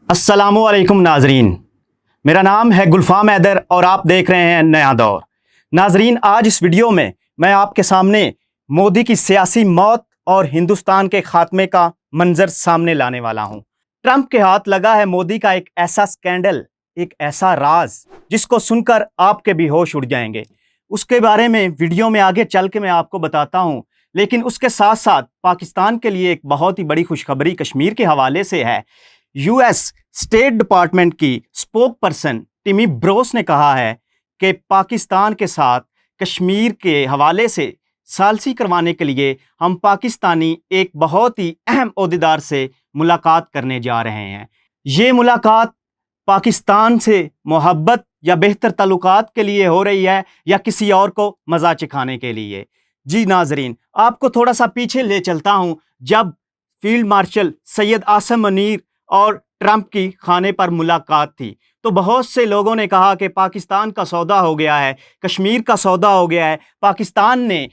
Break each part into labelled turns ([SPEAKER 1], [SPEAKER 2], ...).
[SPEAKER 1] अस्सलामुअलैकुम नाजरीन, मेरा नाम है गुलफाम हैदर और आप देख रहे हैं नया दौर। नाजरीन, आज इस वीडियो में मैं आपके सामने मोदी की सियासी मौत और हिंदुस्तान के खात्मे का मंजर सामने लाने वाला हूं। ट्रंप के हाथ लगा है मोदी का एक ऐसा स्कैंडल, एक ऐसा राज जिसको सुनकर आपके भी होश उड़ जाएंगे। उसके बारे में वीडियो में आगे चल के मैं आपको बताता हूं, लेकिन उसके साथ साथ पाकिस्तान के लिए एक बहुत ही बड़ी खुशखबरी कश्मीर के हवाले से है। यूएस स्टेट डिपार्टमेंट की स्पोक पर्सन टिमी ब्रोस ने कहा है कि पाकिस्तान के साथ कश्मीर के हवाले से सालसी करवाने के लिए हम पाकिस्तानी एक बहुत ही अहम ओहदेदार से मुलाकात करने जा रहे हैं। ये मुलाकात पाकिस्तान से मोहब्बत या बेहतर ताल्लुकात के लिए हो रही है या किसी और को मज़ा चखाने के लिए। जी नाजरीन, आपको थोड़ा सा पीछे ले चलता हूँ। जब फील्ड मार्शल सैयद आसिम मुनीर और ट्रंप की खाने पर मुलाकात थी तो बहुत से लोगों ने कहा कि पाकिस्तान का सौदा हो गया है, कश्मीर का सौदा हो गया है, पाकिस्तान ने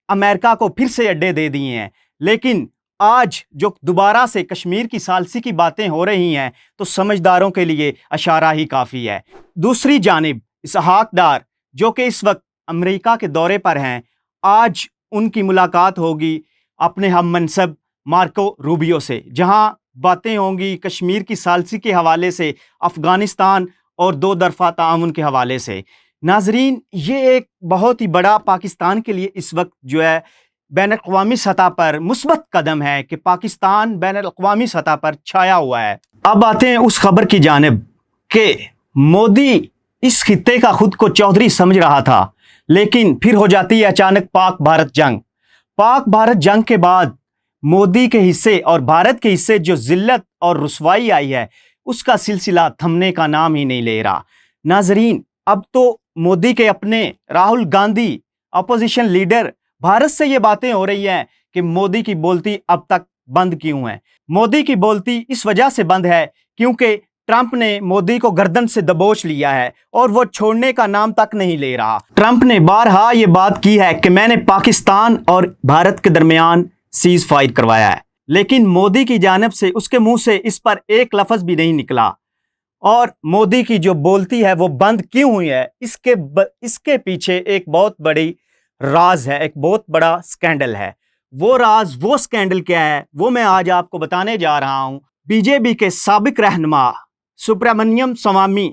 [SPEAKER 1] अमेरिका को फिर से अड्डे दे दिए हैं। लेकिन आज जो दोबारा से कश्मीर की सालसी की बातें हो रही हैं तो समझदारों के लिए इशारा ही काफ़ी है। दूसरी जानिब इसहाक डार जो कि इस वक्त अमेरिका के दौरे पर हैं, आज उनकी मुलाकात होगी अपने हम मनसब मार्को रूबियो से, जहां बातें होंगी कश्मीर की सालसी के हवाले से, अफ़गानिस्तान और दो दरफा ताउन के हवाले से। नाजरीन, ये एक बहुत ही बड़ा पाकिस्तान के लिए इस वक्त जो है बैन-अक़वामी सतह पर मुस्बत कदम है कि पाकिस्तान बैन-अक़वामी सतह पर छाया हुआ है। अब आते हैं उस खबर की जानिब कि मोदी इस खित्ते का खुद को चौधरी समझ रहा था, लेकिन फिर हो जाती है अचानक पाक भारत जंग। पाक भारत जंग के बाद मोदी के हिस्से और भारत के हिस्से जो जिल्लत और रुसवाई आई है उसका सिलसिला थमने का नाम ही नहीं ले रहा। नाजरीन, अब तो मोदी के अपने राहुल गांधी अपोजिशन लीडर भारत से ये बातें हो रही हैं कि मोदी की बोलती अब तक बंद क्यों है। मोदी की बोलती इस वजह से बंद है क्योंकि ट्रंप ने मोदी को गर्दन से दबोच लिया है और वो छोड़ने का नाम तक नहीं ले रहा। ट्रंप ने बारहा ये बात की है कि मैंने पाकिस्तान और भारत के दरमियान सीज फायर करवाया है, लेकिन मोदी की जानिब से उसके मुंह से इस पर एक लफ्ज़ भी नहीं निकला। और मोदी की जो बोलती है वो बंद क्यों हुई है, इसके पीछे एक बहुत बड़ी राज है, एक बहुत बड़ा स्कैंडल है। वो राज, वो स्कैंडल क्या है, वो मैं आज आपको बताने जा रहा हूँ। बीजेपी के साबिक रहनुमा सुब्रमण्यम स्वामी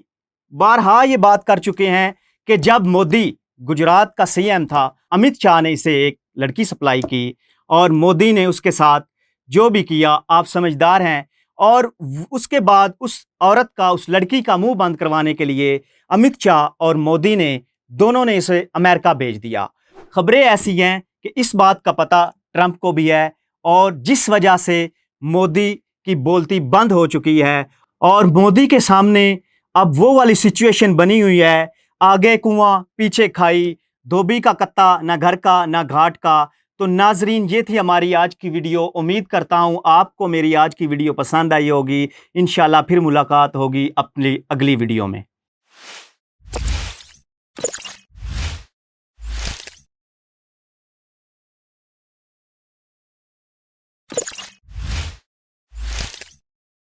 [SPEAKER 1] बारहा ये बात कर चुके हैं कि जब मोदी गुजरात का सीएम था, अमित शाह ने इसे एक लड़की सप्लाई की और मोदी ने उसके साथ जो भी किया आप समझदार हैं। और उसके बाद उस औरत का, उस लड़की का मुंह बंद करवाने के लिए अमित शाह और मोदी ने दोनों ने इसे अमेरिका भेज दिया। खबरें ऐसी हैं कि इस बात का पता ट्रंप को भी है और जिस वजह से मोदी की बोलती बंद हो चुकी है और मोदी के सामने अब वो वाली सिचुएशन बनी हुई है, आगे कुआं पीछे खाई, धोबी का कत्ता ना घर का ना घाट का। तो नाजरीन, ये थी हमारी आज की वीडियो। उम्मीद करता हूँ आपको मेरी आज की वीडियो पसंद आई होगी। इंशाल्लाह फिर मुलाकात होगी अपनी अगली वीडियो में।